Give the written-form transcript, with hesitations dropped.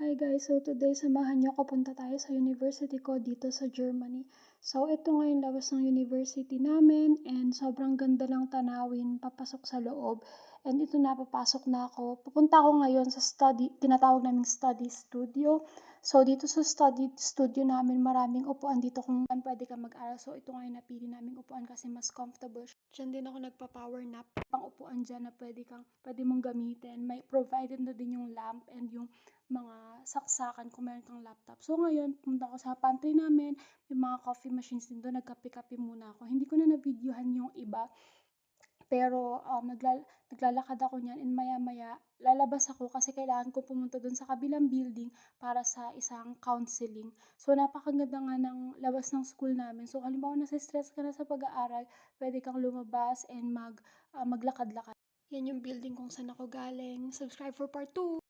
Hi guys, so today samahan niyo ako punta tayo sa university ko dito sa Germany. So ito nga yung labas ng university namin and sobrang ganda lang tanawin papasok sa loob. And ito na, papasok na ako. Pupunta ako ngayon sa tinatawag naming study studio. So dito sa study studio namin maraming upuan dito kung saan pwede ka mag-aral. So ito nga yung napili naming upuan kasi mas comfortable. Diyan din ako nagpa-power nap. Pang upuan dyan na pwede mong gamitin. May provided na din yung lamp and yung mga saksakan kung meron kang laptop. So ngayon, pumunta ako sa pantry namin, may mga coffee machines din doon, nagkape-kape muna ako. Hindi ko na na-videohan yung iba, pero naglalakad ako niyan and maya-maya lalabas ako kasi kailangan ko pumunta doon sa kabilang building para sa isang counseling. So napakaganda nga ng labas ng school namin. So halimbawa nasa-stress ka na sa pag-aaral, pwede kang lumabas and maglakad-lakad. Yan yung building kung saan ako galing. Subscribe for part 2!